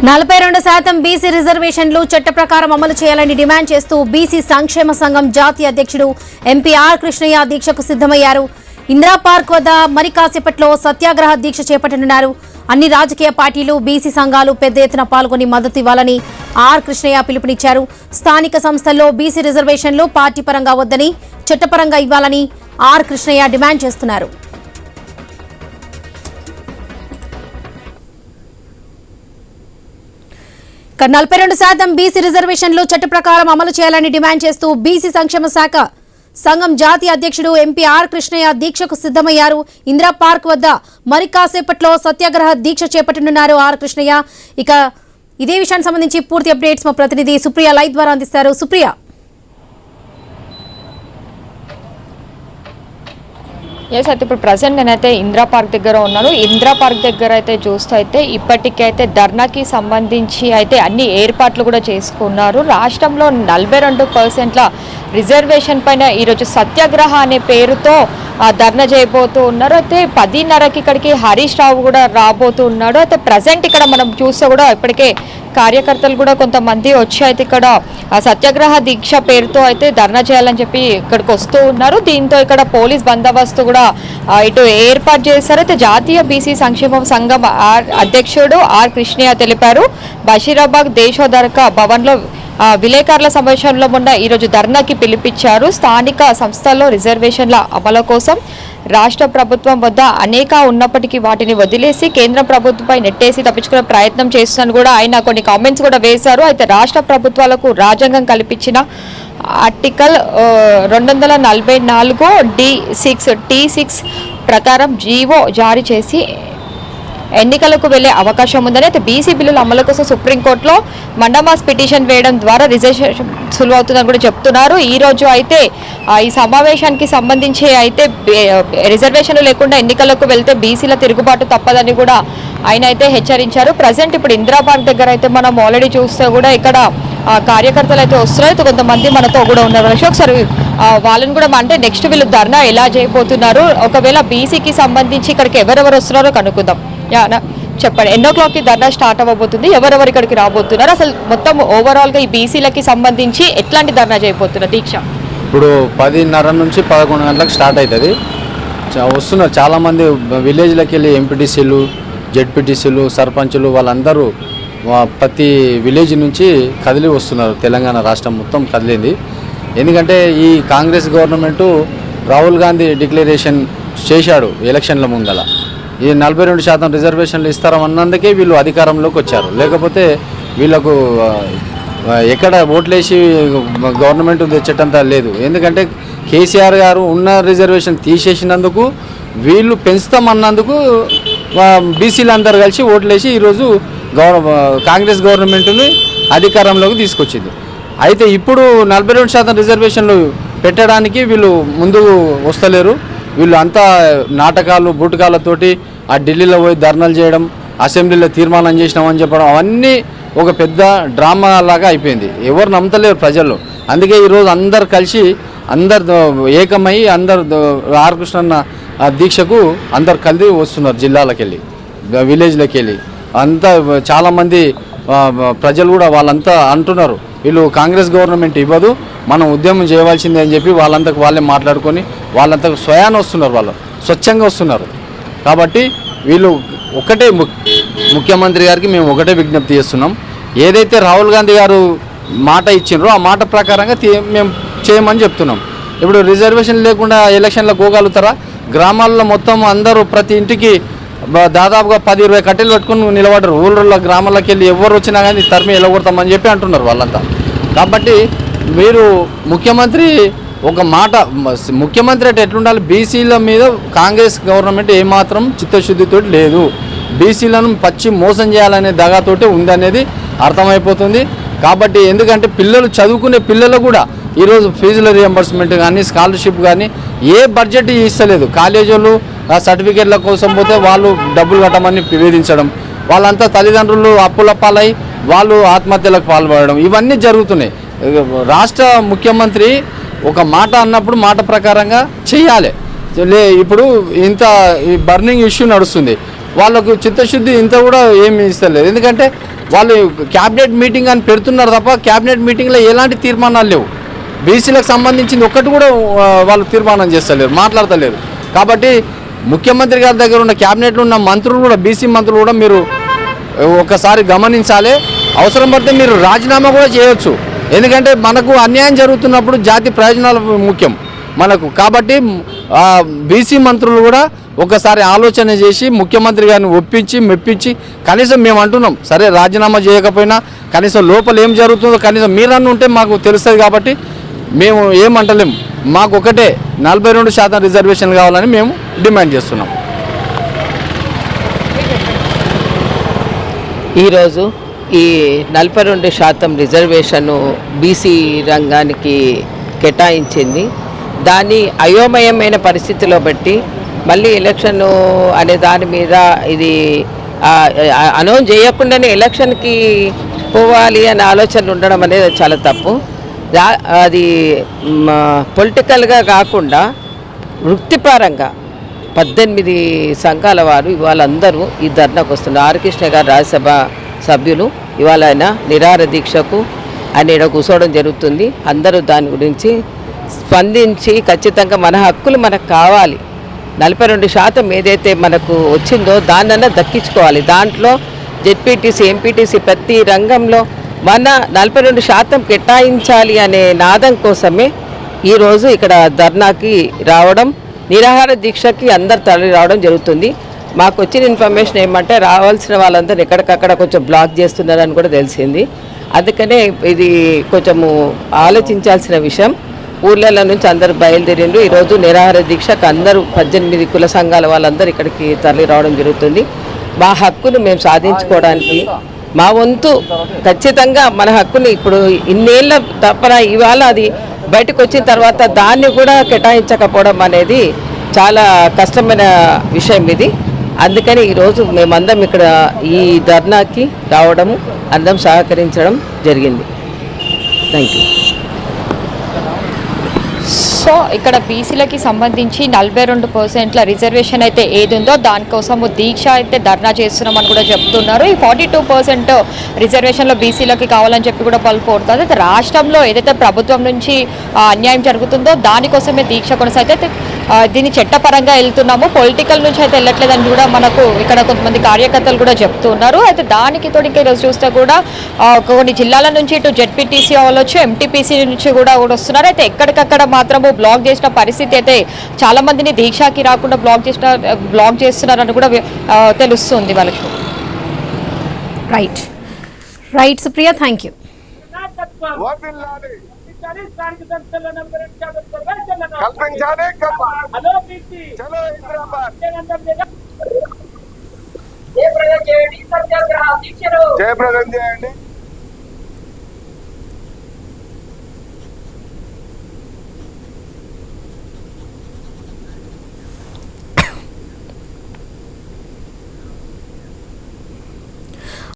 42% BC రిజర్వేషన్లు చట్ట ప్రకారం అమలు చేయాలని డిమాండ్ చేస్తూ బీసీ సంక్షేమ సంఘం జాతీయ అధ్యక్షుడు ఎంపీ ఆర్ కృష్ణయ్య దీక్షకు సిద్ధమయ్యారు. ఇందిరా పార్క్ వద్ద మరి కాసేపట్లో సత్యాగ్రహ దీక్ష చేపట్టనున్నారు. అన్ని రాజకీయ పార్టీలు బీసీ సంఘాలు పెద్ద ఎత్తున పాల్గొని మద్దతు ఇవ్వాలని ఆర్ కృష్ణయ్య పిలుపునిచ్చారు. స్థానిక సంస్థల్లో బీసీ రిజర్వేషన్లు పార్టీ పరంగా వద్దని చట్టపరంగా ఇవ్వాలని ఆర్ కృష్ణయ్య డిమాండ్ చేస్తున్నారు. 42% బీసీ రిజర్వేషన్లు చట్ట ప్రకారం అమలు చేయాలని డిమాండ్ చేస్తూ బీసీ సంక్షేమ శాఖ సంఘం జాతీయ అధ్యక్షుడు ఎంపీ ఆర్ కృష్ణయ్య దీక్షకు సిద్ధమయ్యారు. ఇందిరా పార్క్ వద్ద మరి కాసేపట్లో సత్యాగ్రహ దీక్ష చేపట్టనున్నారు ఆర్ కృష్ణయ్య. ఇక ఇదే విషయానికి సంబంధించి పూర్తి అప్డేట్స్ మా ప్రతినిధి సుప్రియ లైవ్ ద్వారా అందిస్తారు. సుప్రియ, ఎస్ అయితే ఇప్పుడు ప్రజెంట్ నేనైతే ఇందిరా పార్క్ దగ్గర ఉన్నాను. ఇందిరా పార్క్ దగ్గర అయితే చూస్తూ అయితే ఇప్పటికైతే ధర్నాకి సంబంధించి అయితే అన్ని ఏర్పాట్లు కూడా చేసుకున్నారు. రాష్ట్రంలో 42% రిజర్వేషన్ పైన ఈరోజు సత్యాగ్రహ అనే పేరుతో ధర్నా చేయబోతూ ఉన్నారు. అయితే 10:30కి ఇక్కడికి హరీష్ రావు కూడా రాబోతూ ఉన్నాడు. అయితే ప్రజెంట్ ఇక్కడ మనం చూస్తే కూడా ఇప్పటికే కార్యకర్తలు కూడా కొంతమంది వచ్చి అయితే ఇక్కడ సత్యాగ్రహ దీక్ష పేరుతో అయితే ధర్నా చేయాలని చెప్పి ఇక్కడికి వస్తూ ఉన్నారు. దీంతో ఇక్కడ పోలీస్ బందోబస్తు కూడా ఇటు ఏర్పాటు చేశారు. అయితే జాతీయ బీసీ సంక్షేమ సంఘం అధ్యక్షుడు ఆర్ కృష్ణయ్య తెలిపారు. బషీరాబాద్ దేశోధరక భవన్లో విలేకరుల సమావేశంలో మొన్న ఈరోజు ధర్నాకి పిలిపించారు. స్థానిక సంస్థల్లో రిజర్వేషన్ల అమలు కోసం రాష్ట్ర ప్రభుత్వం వద్ద అనేక ఉన్నప్పటికీ వాటిని వదిలేసి కేంద్ర ప్రభుత్వంపై నెట్టేసి తప్పించుకునే ప్రయత్నం చేస్తున్నాను కూడా ఆయన కొన్ని కామెంట్స్ కూడా వేశారు. అయితే రాష్ట్ర ప్రభుత్వాలకు రాజ్యాంగం కల్పించిన ఆర్టికల్ 244 D6 ప్రకారం జీవో జారీ చేసి ఎన్నికలకు వెళ్లే అవకాశం ఉందని, అయితే బీసీ బిల్లుల అమలు కోసం సుప్రీంకోర్టులో మండమాస్ పిటిషన్ వేయడం ద్వారా రిజర్వేషన్ సులువవుతుందని కూడా చెప్తున్నారు. ఈ రోజు అయితే ఈ సమావేశానికి సంబంధించి అయితే రిజర్వేషన్లు లేకుండా ఎన్నికలకు వెళ్తే బీసీల తిరుగుబాటు తప్పదని కూడా ఆయన అయితే హెచ్చరించారు. ప్రజెంట్ ఇప్పుడు ఇందిరా పార్క్ దగ్గర అయితే మనం ఆల్రెడీ చూస్తే కూడా ఇక్కడ కార్యకర్తలు అయితే వస్తున్నారు. అయితే కొంతమంది మనతో కూడా ఉన్నారు. ఒకసారి వాళ్ళని కూడా అంటే నెక్స్ట్ వీళ్ళు ధర్నా ఎలా చేయబోతున్నారు, ఒకవేళ బీసీకి సంబంధించి ఇక్కడికి ఎవరెవరు వస్తున్నారో కనుక్కుందాం. చెప్పండి, ఎన్నో క్లాక్కి ధర్నా స్టార్ట్ అవ్వబోతుంది, ఎవరెవరు ఇక్కడికి రాబోతున్నారు, అసలు మొత్తం ఓవరాల్గా ఈ బీసీలకి సంబంధించి ఎట్లాంటి ధర్నా చేయబోతున్నారు దీక్ష? ఇప్పుడు 10:30 నుంచి 11 గంటలకు స్టార్ట్ అవుతుంది. వస్తున్నారు చాలామంది విలేజ్లోకి వెళ్ళి ఎంపీటీసీలు, జెడ్పీటీసీలు, సర్పంచులు వాళ్ళందరూ ప్రతి విలేజ్ నుంచి కదిలి వస్తున్నారు. తెలంగాణ రాష్ట్రం మొత్తం కదిలింది. ఎందుకంటే ఈ కాంగ్రెస్ గవర్నమెంటు రాహుల్ గాంధీ డిక్లరేషన్ చేశాడు ఎలక్షన్ల ముందల. ఈ 42% రిజర్వేషన్లు ఇస్తారన్నందుకే వీళ్ళు అధికారంలోకి వచ్చారు. లేకపోతే వీళ్ళకు ఎక్కడ ఓట్లేసి గవర్నమెంట్ తెచ్చేటంత లేదు. ఎందుకంటే కేసీఆర్ గారు ఉన్న రిజర్వేషన్ తీసేసినందుకు, వీళ్ళు పెంచుతామన్నందుకు బీసీలు అందరూ కలిసి ఓట్లేసి ఈరోజు కాంగ్రెస్ గవర్నమెంట్ని అధికారంలోకి తీసుకొచ్చింది. అయితే ఇప్పుడు 42% రిజర్వేషన్లు పెట్టడానికి వీళ్ళు ముందుకు వస్తలేరు. వీళ్ళు అంతా నాటకాలు బూటకాలతోటి ఢిల్లీలో పోయి ధర్నాలు చేయడం, అసెంబ్లీలో తీర్మానం చేసినామని చెప్పడం, అవన్నీ ఒక పెద్ద డ్రామా లాగా అయిపోయింది. ఎవరు నమ్మతలేరు ప్రజల్లో. అందుకే ఈరోజు అందరు కలిసి అందరు ఏకమై అందరు ఆర్ కృష్ణన్న దీక్షకు అందరు కలిసి వస్తున్నారు. జిల్లాలకు వెళ్ళి విలేజ్లోకి వెళ్ళి అంతా చాలామంది ప్రజలు కూడా వాళ్ళంతా అంటున్నారు, వీళ్ళు కాంగ్రెస్ గవర్నమెంట్ ఇవ్వదు, మనం ఉద్యమం చేయవలసిందే అని చెప్పి వాళ్ళంతకు వాళ్ళే మాట్లాడుకొని వాళ్ళంతకు స్వయాన వస్తున్నారు. వాళ్ళు స్వచ్ఛంగా వస్తున్నారు. కాబట్టి వీళ్ళు ఒకటే ముఖ్యమంత్రి గారికి మేము ఒకటే విజ్ఞప్తి చేస్తున్నాం, ఏదైతే రాహుల్ గాంధీ గారు మాట ఇచ్చిండ్రో ఆ మాట ప్రకారంగా మేము చేయమని చెప్తున్నాం. ఇప్పుడు రిజర్వేషన్ లేకుండా ఎలక్షన్లకు పోగలుగుతారా? గ్రామాల్లో మొత్తం అందరూ ప్రతి ఇంటికి దాదాపుగా 10-20 కట్టెలు పెట్టుకుని నిలబడరు. ఊళ్ళో గ్రామాల్లోకి వెళ్ళి ఎవరు వచ్చినా కానీ తరిమి వెళ్ళగొడతామని చెప్పి అంటున్నారు వాళ్ళంతా. కాబట్టి మీరు ముఖ్యమంత్రి ఒక మాట, ముఖ్యమంత్రి అంటే ఎట్లుండాలి? బీసీల మీద కాంగ్రెస్ గవర్నమెంట్ ఏమాత్రం చిత్తశుద్ధితో లేదు. బీసీలను పచ్చి మోసం చేయాలనే దగాతోటే ఉందనేది అర్థమైపోతుంది. కాబట్టి ఎందుకంటే పిల్లలు చదువుకునే పిల్లలు కూడా ఈరోజు ఫీజుల రియంబర్స్మెంట్ కానీ స్కాలర్షిప్ కానీ ఏ బడ్జెట్ ఇస్తలేదు. కాలేజీలు సర్టిఫికేట్ల కోసం పోతే వాళ్ళు డబ్బులు కట్టమని వేధించడం, వాళ్ళంతా తల్లిదండ్రులు అప్పుల పాలై వాళ్ళు ఆత్మహత్యలకు పాల్పడడం, ఇవన్నీ జరుగుతున్నాయి. రాష్ట్ర ముఖ్యమంత్రి ఒక మాట అన్నప్పుడు మాట ప్రకారంగా చేయాలి. ఇప్పుడు ఇంత బర్నింగ్ ఇష్యూ నడుస్తుంది. వాళ్ళకు చిత్తశుద్ధి ఇంత కూడా ఏమి ఇస్తలేదు. ఎందుకంటే వాళ్ళు క్యాబినెట్ మీటింగ్ అని పెడుతున్నారు తప్ప క్యాబినెట్ మీటింగ్లో ఎలాంటి తీర్మానాలు లేవు. బీసీలకు సంబంధించింది ఒక్కటి కూడా వాళ్ళు తీర్మానం చేస్తలేరు, మాట్లాడతలేరు. కాబట్టి ముఖ్యమంత్రి గారి దగ్గర ఉన్న క్యాబినెట్లో ఉన్న మంత్రులు కూడా, బీసీ మంత్రులు కూడా మీరు ఒకసారి గమనించాలి. అవసరం పడితే మీరు రాజీనామా కూడా చేయవచ్చు. ఎందుకంటే మనకు అన్యాయం జరుగుతున్నప్పుడు జాతి ప్రయోజనాలు ముఖ్యం మనకు. కాబట్టి బీసీ మంత్రులు కూడా ఒకసారి ఆలోచన చేసి ముఖ్యమంత్రి గారిని ఒప్పించి మెప్పించి, కనీసం మేము అంటున్నాం సరే రాజీనామా చేయకపోయినా కనీసం లోపల ఏం జరుగుతుందో కనీసం మీరన్నా ఉంటే మాకు తెలుస్తుంది. కాబట్టి మేము ఏమంటలేం, మాకు ఒకటే 42% రిజర్వేషన్ కావాలని మేము డిమాండ్ చేస్తున్నాం. ఈరోజు ఈ 42% రిజర్వేషను బీసీ రంగానికి కేటాయించింది. దాన్ని అయోమయమైన పరిస్థితిలో బట్టి మళ్ళీ ఎలక్షన్ అనే దాని మీద ఇది అనౌన్స్ చేయకుండానే ఎలక్షన్కి పోవాలి అనే ఆలోచనలు ఉండడం అనేది చాలా తప్పు. అది పొలిటికల్గా కాకుండా వృత్తిపరంగా 18 సంఘాల వారు వాళ్ళందరూ ఈ ధర్నాకు వస్తున్నారు. ఆర్ కృష్ణ గారు రాజ్యసభ సభ్యులు ఇవాళ ఆయన నిరాహార దీక్షకు ఆయన ఇక్కడ కూర్చోవడం జరుగుతుంది. అందరూ దాని గురించి స్పందించి ఖచ్చితంగా మన హక్కులు మనకు కావాలి, 42% ఏదైతే మనకు వచ్చిందో దాన్నన్నా దక్కించుకోవాలి. దాంట్లో జెడ్పీటీసీ, ఎంపీటీసీ ప్రతి రంగంలో మన 42% కేటాయించాలి అనే నాదం కోసమే ఈరోజు ఇక్కడ ధర్నాకి రావడం, నిరాహార దీక్షకి అందరు తరలి రావడం జరుగుతుంది. మాకు వచ్చిన ఇన్ఫర్మేషన్ ఏమంటే రావాల్సిన వాళ్ళందరూ ఎక్కడికక్కడ కొంచెం బ్లాక్ చేస్తున్నారని కూడా తెలిసింది. అందుకనే ఇది కొంచెము ఆలోచించాల్సిన విషయం. ఊర్లలో నుంచి అందరూ బయలుదేరిండ్రు. ఈరోజు నిరాహార దీక్షకు అందరూ 18 కుల సంఘాల వాళ్ళందరూ ఇక్కడికి తరలి రావడం జరుగుతుంది. మా హక్కును మేము సాధించుకోవడానికి మా వంతు ఖచ్చితంగా మన హక్కుని ఇప్పుడు ఇన్నేళ్ళ తప్పన ఇవాళ అది బయటకు వచ్చిన తర్వాత దాన్ని కూడా కేటాయించకపోవడం అనేది చాలా కష్టమైన విషయం ఇది. అందుకని ఈరోజు మేమందరం ఇక్కడ ఈ ధర్నాకి రావడము, అందరం సహకరించడం జరిగింది. Thank you. సో ఇక్కడ బీసీలకి సంబంధించి 42% రిజర్వేషన్ అయితే ఏది ఉందో దానికోసము దీక్ష అయితే ధర్నా చేస్తున్నామని కూడా చెప్తున్నారు. ఈ 42% రిజర్వేషన్లో బీసీలకి కావాలని చెప్పి కూడా కోరుతుంది. అయితే రాష్ట్రంలో ఏదైతే ప్రభుత్వం నుంచి అన్యాయం జరుగుతుందో దానికోసమే దీక్ష కొనసాగితే దీన్ని చట్టపరంగా వెళ్తున్నాము, పొలిటికల్ నుంచి అయితే వెళ్ళట్లేదని కూడా మనకు ఇక్కడ కొంతమంది కార్యకర్తలు కూడా చెప్తున్నారు. అయితే దానికి తోడికి ఈరోజు చూస్తే కూడా కొన్ని జిల్లాల నుంచి ఇటు జెడ్పీటీసీ అవ్వచ్చు, ఎంటీపీసీ నుంచి కూడా వస్తున్నారు. అయితే ఎక్కడికక్కడ మాత్రము బ్లాక్ చేసిన పరిస్థితి అయితే చాలా మందిని దీక్షకి రాకుండా బ్లాక్ చేస్తున్నారని కూడా తెలుస్తుంది వాళ్ళకి. Right Supriya, thank you. జయప్రదం చేయండి.